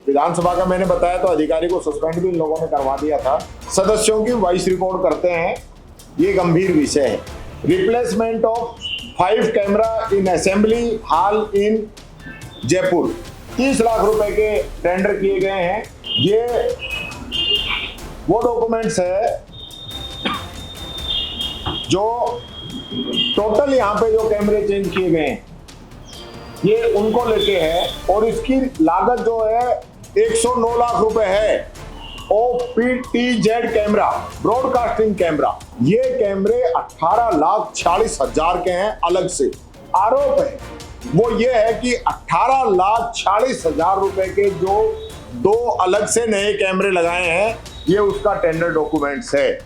विधानसभा का मैंने बताया तो अधिकारी को सस्पेंड भी इन लोगों ने करवा दिया था। सदस्यों की वॉइस रिकॉर्ड करते हैं, ये गंभीर विषय है। Replacement of 5 camera in assembly hall in Jaipur, 30 lakh रुपए के टेंडर किए गए हैं। ये वो डॉक्यूमेंट्स है जो टोटल यहाँ पे जो कैमरे चेंज किए गए हैं ये उनको लेके है, और इसकी लागत जो है 109 लाख रुपए है। OPTZ कैमरा, ब्रॉडकास्टिंग कैमरा, ये कैमरे 18,40,000 के हैं अलग से। आरोप है वो ये है कि 18,40,000 रुपए के जो 2 अलग से नए कैमरे लगाए हैं ये उसका टेंडर डॉक्यूमेंट्स है।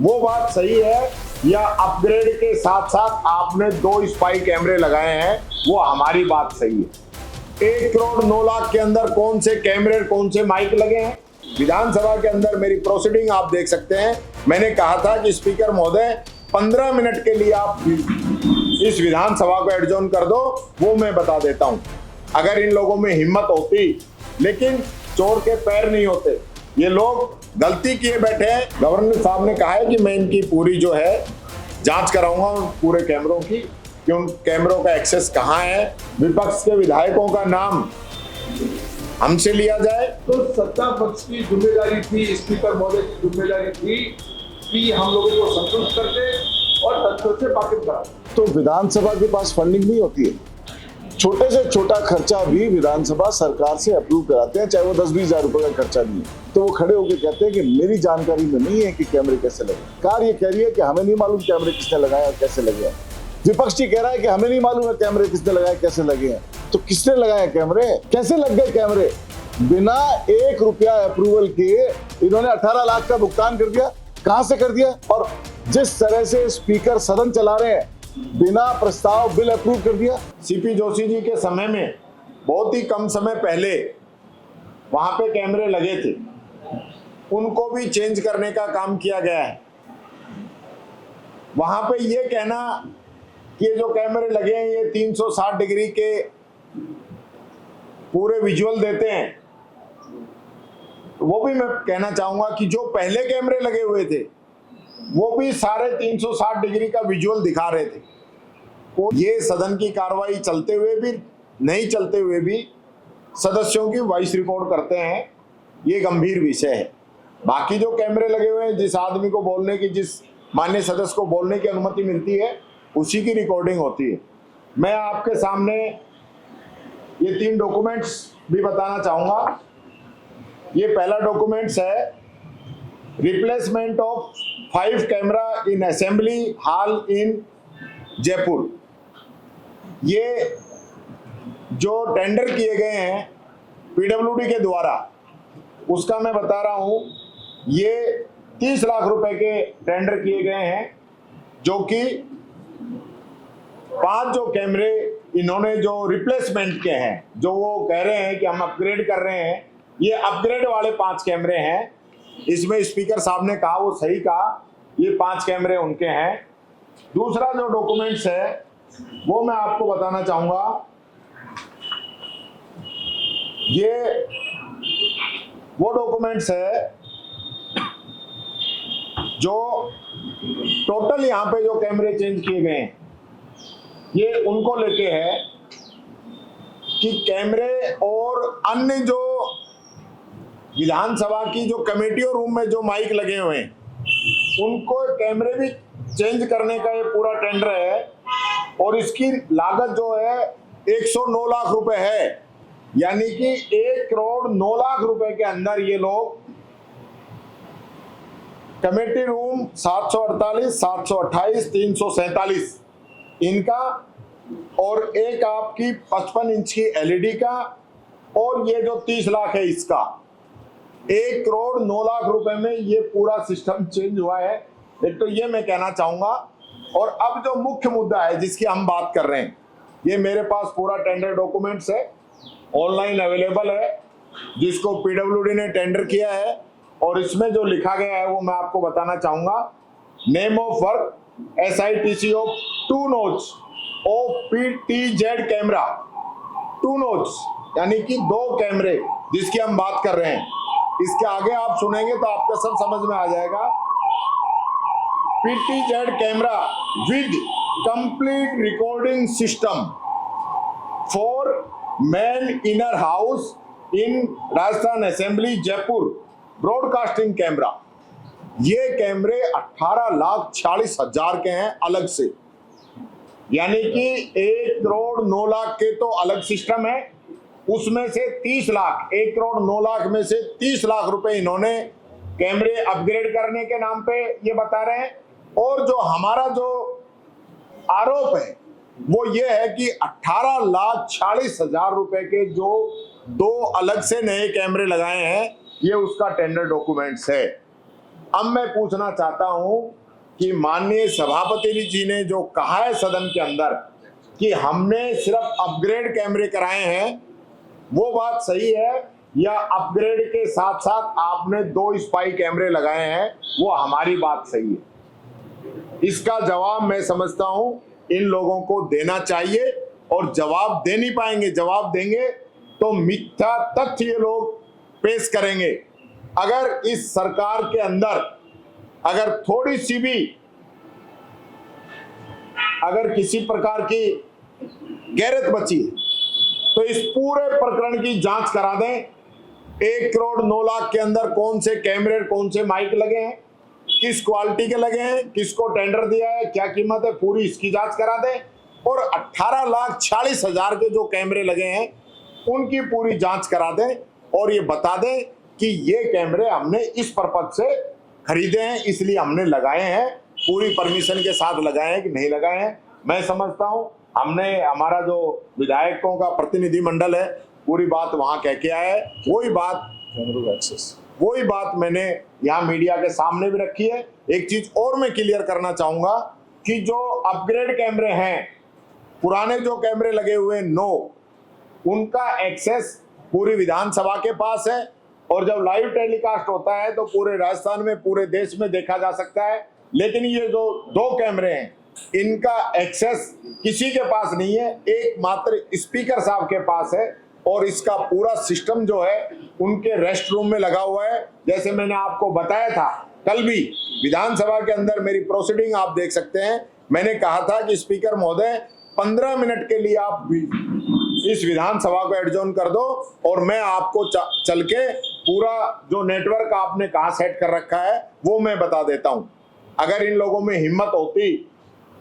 वो बात सही है या अपग्रेड के साथ साथ आपने 2 स्पाई कैमरे लगाए हैं, वो हमारी बात सही है। 1 करोड़ 9 लाख के अंदर कौन से कैमरे कौन से माइक लगे हैं? विधानसभा के अंदर मेरी प्रोसीडिंग आप देख सकते हैं। मैंने कहा था कि स्पीकर महोदय 15 मिनट के लिए आप इस विधानसभा को एडजॉर्न कर दो, वो मैं बता देता हूं अगर इन लोगों में हिम्मत होती। लेकिन चोर के पैर नहीं होते, ये लोग गलती किए बैठे हैं। गवर्नर साहब ने कहा है कि मैं इनकी पूरी जो है जांच कराऊंगा पूरे कैमरों की कि उन कैमरों का एक्सेस कहां है। विपक्ष के विधायकों का नाम हमसे लिया जाए। तो सत्ता पक्ष की जिम्मेदारी थी, स्पीकर महोदय की जिम्मेदारी थी कि हम लोगों को संतुष्ट करते और तथ्यों से वाकिफ कराते। तो विधानसभा के पास फंडिंग नहीं होती है, छोटे से छोटा खर्चा भी विधानसभा सरकार से अप्रूव कराते हैं, चाहे वो 10-20 हजार रुपए का खर्चा नहीं है। तो वो खड़े होकर कहते हैं कि मेरी जानकारी में नहीं है कि कैमरे कैसे लगे। कार ये कह रही है कि हमें नहीं मालूम कैमरे किसने लगाया और कैसे लगे हैं। विपक्ष जी कह रहा है कि हमें नहीं मालूम है कैमरे किसने लगाए कैसे लगे हैं। तो किसने लगाए कैमरे, कैसे लग गए कैमरे? बिना 1 रुपया अप्रूवल के इन्होंने 18 लाख का भुगतान कर दिया। कहां से कर दिया? और जिस तरह से स्पीकर सदन चला रहे हैं, बिना प्रस्ताव बिल अप्रूव कर दिया। सीपी जोशी जी के समय में बहुत ही कम समय पहले वहां पे कैमरे लगे थे, उनको भी चेंज करने का काम किया गया है। वहां पे ये कहना कि ये जो कैमरे लगे हैं ये 360 डिग्री के पूरे विजुअल देते हैं, तो वो भी मैं कहना चाहूंगा कि जो पहले कैमरे लगे हुए थे वो भी सारे 360 डिग्री का विजुअल दिखा रहे थे। तो ये सदन की कार्रवाई चलते हुए भी नहीं चलते हुए भी सदस्यों की वॉइस रिकॉर्ड करते हैं, ये गंभीर विषय है। बाकी जो कैमरे लगे हुए हैं, जिस आदमी को बोलने की, जिस माननीय सदस्य को बोलने की अनुमति मिलती है उसी की रिकॉर्डिंग होती है। मैं आपके सामने ये 3 डॉक्यूमेंट्स भी बताना चाहूंगा। ये पहला डॉक्यूमेंट्स है replacement of 5 camera in assembly hall in Jaipur. ये जो टेंडर किए गए हैं PWD के द्वारा, उसका मैं बता रहा हूं, ये 30 लाख रुपए के टेंडर किए गए हैं, जो कि 5 जो कैमरे इन्होंने जो रिप्लेसमेंट के हैं, जो वो कह रहे हैं कि हम अपग्रेड कर रहे हैं, ये अपग्रेड वाले 5 कैमरे हैं। इसमें स्पीकर साहब ने कहा, वो सही कहा, ये 5 कैमरे उनके हैं। दूसरा जो डॉक्यूमेंट्स है वो मैं आपको बताना चाहूंगा, ये वो डॉक्यूमेंट्स है जो टोटल यहाँ पे जो कैमरे चेंज किए गए हैं ये उनको लेके है कि कैमरे और अन्य जो विधानसभा की जो कमेटियों रूम में जो माइक लगे हुए हैं उनको कैमरे भी चेंज करने का ये पूरा टेंडर है, और इसकी लागत जो है 109 लाख रुपए है। यानी कि 1 करोड़ 9 लाख रुपए के अंदर ये लोग कमेटी रूम 748, 728, 347 इनका, और एक आपकी 55 इंच की LED का, और ये जो 30 लाख है इसका, 1 करोड़ 9 लाख रुपए में ये पूरा सिस्टम चेंज हुआ है। एक तो ये मैं कहना चाहूंगा। और अब जो मुख्य मुद्दा है जिसकी हम बात कर रहे हैं, ये मेरे पास पूरा टेंडर डॉक्यूमेंट्स है, ऑनलाइन अवेलेबल है, जिसको PWD ने टेंडर किया है, और इसमें जो लिखा गया है वो मैं आपको बताना चाहूंगा। Name of work SITC of 2 नोच OPTZ कैमरा 2 नोच यानी कि 2 कैमरे जिसकी हम बात कर रहे हैं, इसके आगे आप सुनेंगे तो आपको सब समझ में आ जाएगा। PTZ camera with complete recording system for main inner house in Rajasthan assembly Jaipur broadcasting camera. ये कैमरे 18,46,000 के हैं अलग से, यानी कि 1 करोड़ 9 लाख के तो अलग सिस्टम है, उसमें से 30 लाख 1 करोड़ 9 लाख में से 30 लाख रुपए इन्होंने कैमरे अपग्रेड करने के नाम पे ये बता रहे हैं। और जो हमारा जो आरोप है वो ये है कि 18,40,000 रुपए के जो 2 अलग से नए कैमरे लगाए हैं, ये उसका टेंडर डॉक्यूमेंट्स है। अब मैं पूछना चाहता हूं कि माननीय सभापति जी ने जो कहा है सदन के अंदर कि हमने सिर्फ अपग्रेड कैमरे कराए हैं, वो बात सही है या अपग्रेड के साथ साथ आपने 2 स्पाई कैमरे लगाए हैं, वो हमारी बात सही है? इसका जवाब मैं समझता हूं इन लोगों को देना चाहिए, और जवाब दे नहीं पाएंगे, जवाब देंगे तो मिथ्या तथ्य ये लोग पेश करेंगे। अगर इस सरकार के अंदर अगर थोड़ी सी भी अगर किसी प्रकार की गैरत बची है तो इस पूरे प्रकरण की जांच करा दें। 1 करोड़ 9 लाख के अंदर कौन से कैमरे, कौन से माइक लगे हैं, किस क्वालिटी के लगे हैं, किसको टेंडर दिया है, क्या कीमत है, पूरी इसकी जांच करा दें। और 18,40,000 के जो कैमरे लगे हैं उनकी पूरी जांच करा दें और ये बता दें कि ये कैमरे हमने इस पर्पज से खरीदे हैं, इसलिए हमने लगाए हैं, पूरी परमिशन के साथ लगाए हैं कि नहीं लगाए हैं। मैं समझता हूं हमने, हमारा जो विधायकों का प्रतिनिधिमंडल है पूरी बात वहां कह के आया है। वही बात मैंने यहाँ मीडिया के सामने भी रखी है। एक चीज और मैं क्लियर करना चाहूंगा कि जो अपग्रेड कैमरे हैं, पुराने जो कैमरे लगे हुए हैं 9, उनका एक्सेस पूरी विधानसभा के पास है, और जब लाइव टेलीकास्ट होता है तो पूरे राजस्थान में, पूरे देश में देखा जा सकता है। लेकिन ये जो 2 कैमरे हैं इनका एक्सेस किसी के पास नहीं है, एकमात्र स्पीकर साहब के पास है, और इसका पूरा सिस्टम जो है उनके रेस्ट रूम में लगा हुआ है। जैसे मैंने आपको बताया था कल भी विधानसभा के अंदर मेरी प्रोसीडिंग आप देख सकते हैं, मैंने कहा था कि स्पीकर महोदय 15 मिनट के लिए आप इस विधानसभा को एडजॉर्न कर दो और मैं आपको चल के पूरा जो नेटवर्क आपने कहाँ सेट कर रखा है वो मैं बता देता हूं। अगर इन लोगों में हिम्मत होती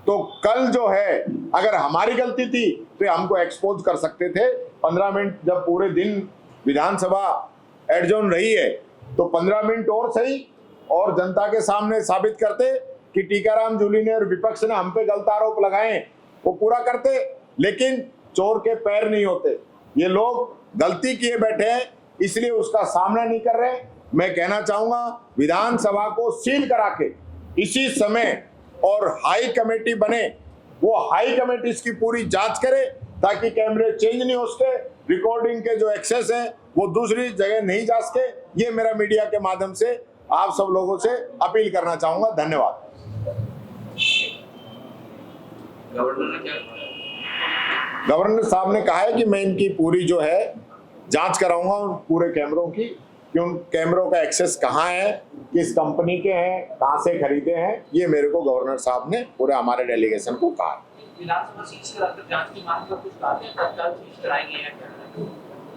तो कल जो है, अगर हमारी गलती थी तो हमको एक्सपोज कर सकते थे। 15 मिनट जब पूरे दिन विधानसभा एडजॉर्न रही है तो 15 मिनट और सही, और जनता के सामने साबित करते कि टीकाराम जूली ने और विपक्ष ने हम पे गलत आरोप लगाए, वो पूरा करते। लेकिन चोर के पैर नहीं होते, ये लोग गलती किए बैठे हैं इसलिए उसका सामना नहीं कर रहे। मैं कहना चाहूंगा विधानसभा को सील करा के इसी समय और हाई कमेटी बने, वो हाई कमेटी इसकी पूरी जांच करे ताकि कैमरे चेंज नहीं हो सके, रिकॉर्डिंग के जो एक्सेस हैं वो दूसरी जगह नहीं जा सके। ये मेरा मीडिया के माध्यम से आप सब लोगों से अपील करना चाहूंगा। धन्यवाद। गवर्नर साहब ने कहा है कि मैं इनकी पूरी जो है जांच कराऊंगा उन पूरे कैमरों की, कि उन कैमरों का एक्सेस कहाँ है, किस कंपनी के हैं, कहाँ से खरीदे हैं, ये मेरे को गवर्नर साहब ने पूरे हमारे डेलीगेशन को कहा।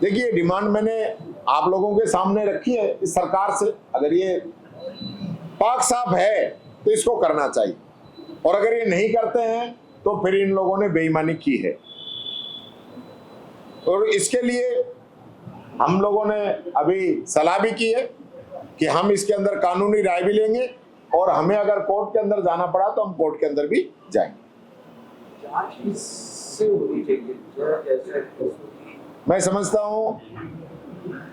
देखिए डिमांड मैंने आप लोगों के सामने रखी है इस सरकार से, अगर ये पाक साफ है तो इसको करना चाहिए, और अगर ये नहीं करते हैं तो फिर इन लोगों ने बेईमानी की है। और इसके लिए हम लोगों ने अभी सलाह भी की है कि हम इसके अंदर कानूनी राय भी लेंगे, और हमें अगर कोर्ट के अंदर जाना पड़ा तो हम कोर्ट के अंदर भी जाएंगे। मैं समझता हूं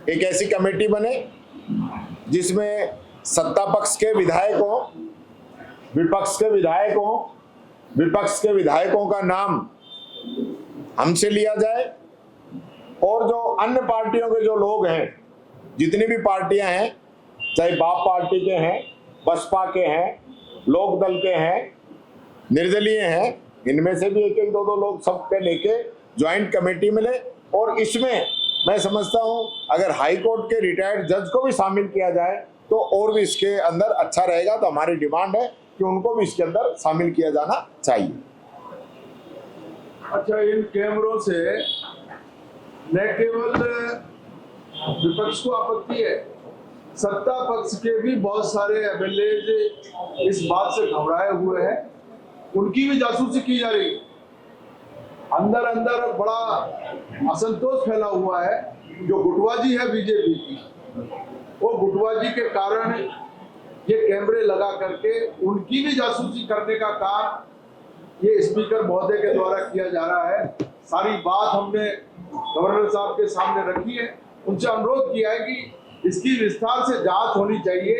एक ऐसी कमेटी बने जिसमें सत्ता पक्ष के विधायक हो, विपक्ष के विधायक हो, विपक्ष के विधायकों का नाम हमसे लिया जाए, और जो अन्य पार्टियों के जो लोग हैं, जितनी भी पार्टियां हैं, चाहे बाप पार्टी के हैं, बसपा के हैं, लोक दल के हैं, निर्दलीय हैं, इनमें से भी 1-1, 2-2 लोग सबके लेके ज्वाइंट कमेटी मिले, और इसमें मैं समझता हूं अगर हाई कोर्ट के रिटायर्ड जज को भी शामिल किया जाए तो और भी इसके अंदर अच्छा रहेगा। तो हमारी डिमांड है कि उनको भी इसके अंदर शामिल किया जाना चाहिए। अच्छा, इन कैमरों से न केवल विपक्ष को आपत्ति है, सत्ता पक्ष के भी बहुत सारे एमएलए इस बात से घबराए हुए हैं, उनकी भी जासूसी की जा रही है। अंदर अंदर बड़ा असंतोष फैला हुआ है। जो गुटबाजी है बीजेपी की, वो गुटबाजी के कारण ये कैमरे लगा करके उनकी भी जासूसी करने का काम ये स्पीकर महोदय के द्वारा किया जा रहा है। सारी बात हमने गवर्नर साहब के सामने रखी है, उनसे अनुरोध किया है कि इसकी विस्तार से जांच होनी चाहिए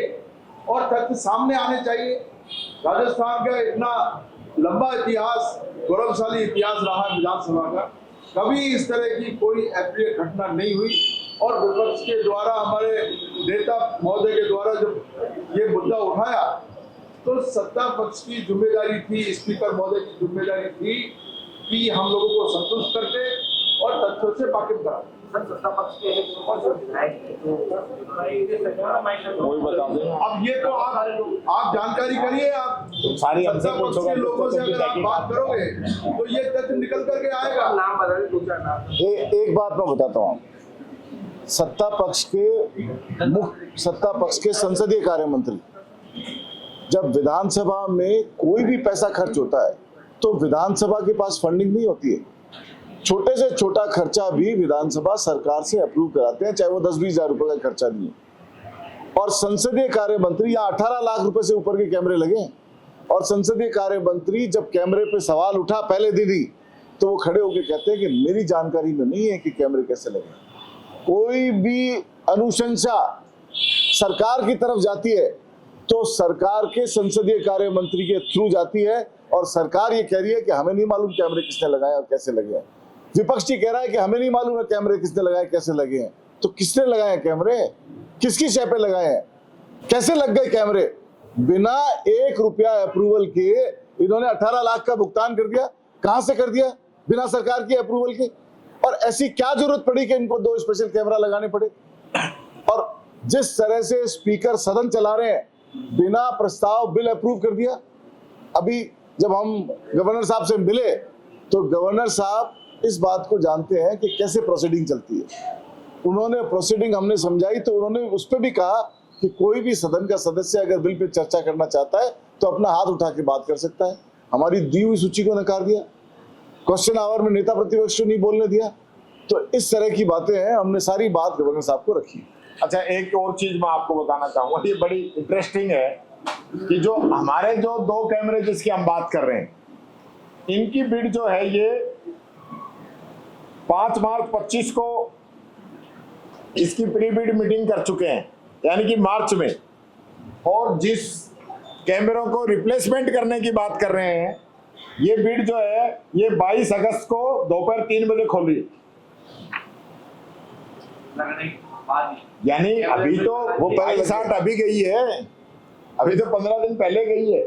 और तथ्य सामने आने चाहिए। राजस्थान का इतना लंबा इतिहास, गौरवशाली इतिहास रहा विधानसभा का, कभी इस तरह की कोई अप्रिय घटना नहीं हुई। और विपक्ष के द्वारा, हमारे नेता महोदय के द्वारा जब ये मुद्दा उठाया तो सत्ता पक्ष की जिम्मेदारी थी, स्पीकर महोदय की जिम्मेदारी थी कि हम लोगों को संतुष्ट करते और तथ्यों से वाकिफ कराते। वही बता दें। अब ये तो आप जानकारी करिए, आप सारी हमसे सत्ता पक्ष के लोगों से अगर आप बात करोगे तो ये तथ्य निकल करके आएगा। नाम बदल, दूसरा नाम। एक बात मैं बताता हूँ, सत्ता पक्ष के संसदीय कार्य मंत्री जब विधानसभा में कोई भी पैसा खर्च होता है तो विधानसभा के पास फंडिंग नहीं होती है। छोटे से छोटा खर्चा भी विधानसभा सरकार से अप्रूव कराते हैं, चाहे वो 10-20 हजार रुपए का खर्चा नहीं है। और संसदीय कार्य मंत्री, यहाँ 18 लाख रुपए से ऊपर के कैमरे लगे, और संसदीय कार्य मंत्री जब कैमरे पे सवाल उठा पहले दिन ही, तो वो खड़े होकर कहते हैं कि मेरी जानकारी में नहीं है कि कैमरे कैसे लगे। कोई भी अनुशंसा सरकार की तरफ जाती है तो सरकार के संसदीय कार्य मंत्री के थ्रू जाती है, और सरकार ये कह रही है कि हमें नहीं मालूम कैमरे किसने लगाए और कैसे लगे हैं। विपक्ष जी कह रहा है कि हमें नहीं मालूम है कैमरे किसने लगाए कैसे लगे हैं। तो किसने लगाए हैं कैमरे, किसकी शय पे लगाए हैं, कैसे लग गए कैमरे? बिना 1 रुपया अप्रूवल के इन्होंने 18 लाख का भुगतान कर दिया। कहां से कर दिया? बिना सरकार की अप्रूवल के। और ऐसी क्या जरूरत पड़ी कि इनको 2 स्पेशल कैमरा लगाने पड़े? और जिस तरह से स्पीकर सदन चला रहे हैं, बिना प्रस्ताव बिल अप्रूव कर दिया। अभी जब हम गवर्नर साहब से मिले तो गवर्नर साहब इस बात को जानते हैं कि कैसे प्रोसीडिंग चलती है। उन्होंने प्रोसीडिंग हमने समझाई तो उन्होंने उस पर भी कहा कि कोई भी सदन का सदस्य अगर बिल पे चर्चा करना चाहता है तो अपना हाथ उठा के बात कर सकता है। हमारी दी हुई सूची को नकार दिया, क्वेश्चन आवर में नेता प्रतिपक्ष को नहीं बोलने दिया। तो इस तरह की बातें हैं, हमने सारी बात गवर्नर साहब को रखी। अच्छा, एक और चीज मैं आपको बताना चाहूंगा, ये बड़ी इंटरेस्टिंग है कि जो हमारे जो 2 कैमरे जिसकी हम बात कर रहे हैं, इनकी बिड जो है ये 5 मार्च 25 को इसकी प्री बिड मीटिंग कर चुके हैं, यानी कि मार्च में। और जिस कैमरों को रिप्लेसमेंट करने की बात कर रहे हैं, ये बिड जो है ये 22 अगस्त को दोपहर 3 बजे खोली। यानी अभी तो वो 62 अभी गई है, अभी तो 15 दिन पहले गई है।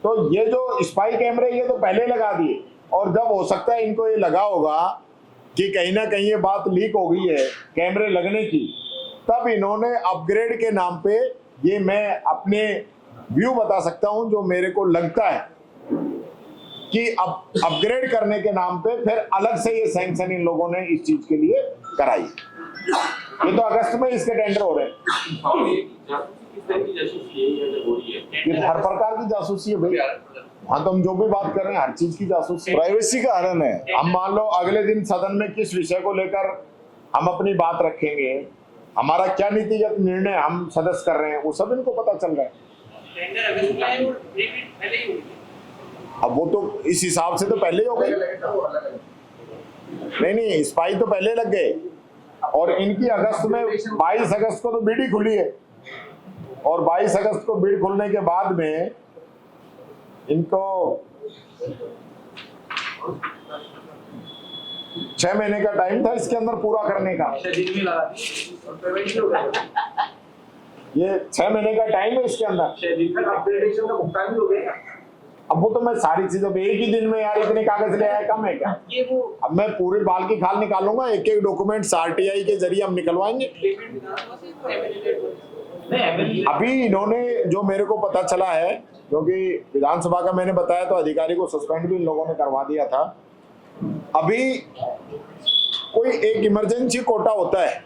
तो ये जो स्पाई कैमरे ये तो पहले लगा दिए, और जब हो सकता है इनको ये लगा होगा कि कहीं ना कहीं ये बात लीक हो गई है कैमरे लगने की, तब इन्होंने अपग्रेड के नाम पे, ये मैं अपने व्यू बता सकता हूं जो मेरे को लगता है कि अब अपग्रेड करने के नाम पे फिर अलग से ये सैंक्शन इन लोगों ने इस चीज के लिए कराई। ये तो अगस्त में इसके टेंडर हो रहे हैं। ये हर प्रकार की जासूसी है भाई। हाँ, तो हम जो भी बात कर रहे हैं हर चीज की जासूसी, प्राइवेसी का हनन है। हम मान लो अगले दिन सदन में किस विषय को लेकर हम अपनी बात रखेंगे, हमारा क्या नीतिगत निर्णय हम सदस्य कर रहे हैं, वो सब इनको पता चल रहा है। अब वो तो इस हिसाब से तो पहले ही हो गए। नहीं, स्पाई तो पहले लग गए, और इनकी अगस्त में 22 अगस्त को तो बिड ही खुली है, और 22 अगस्त को बिड खुलने के बाद में इनको 6 महीने का टाइम था इसके अंदर पूरा करने का। ये 6 महीने का टाइम है इसके अंदर। अब वो तो मैं सारी चीजों पे एक ही दिन में यार इतने कागज ले आया कम है क्या? ये वो अब मैं पूरे बाल की खाल निकालूंगा, एक एक डॉक्यूमेंट आरटीआई के जरिए हम निकलवाएंगे। अभी इन्होंने जो मेरे को पता चला है, क्योंकि विधानसभा का मैंने बताया तो अधिकारी को सस्पेंड भी इन लोगों ने करवा दिया था। अभी कोई एक इमरजेंसी कोटा होता है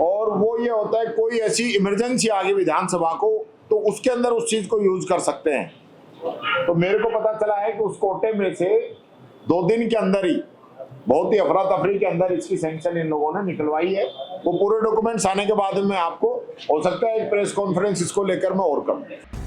और वो ये होता है कोई ऐसी इमरजेंसी आ गई विधानसभा को तो उसके अंदर उस चीज को यूज कर सकते हैं। तो मेरे को पता चला है कि उस कोटे में से 2 दिन के अंदर ही बहुत ही अफरा तफरी के अंदर इसकी सैंक्शन इन लोगों ने निकलवाई है। वो पूरे डॉक्यूमेंट्स आने के बाद में आपको हो सकता है एक प्रेस कॉन्फ्रेंस इसको लेकर मैं और करूं।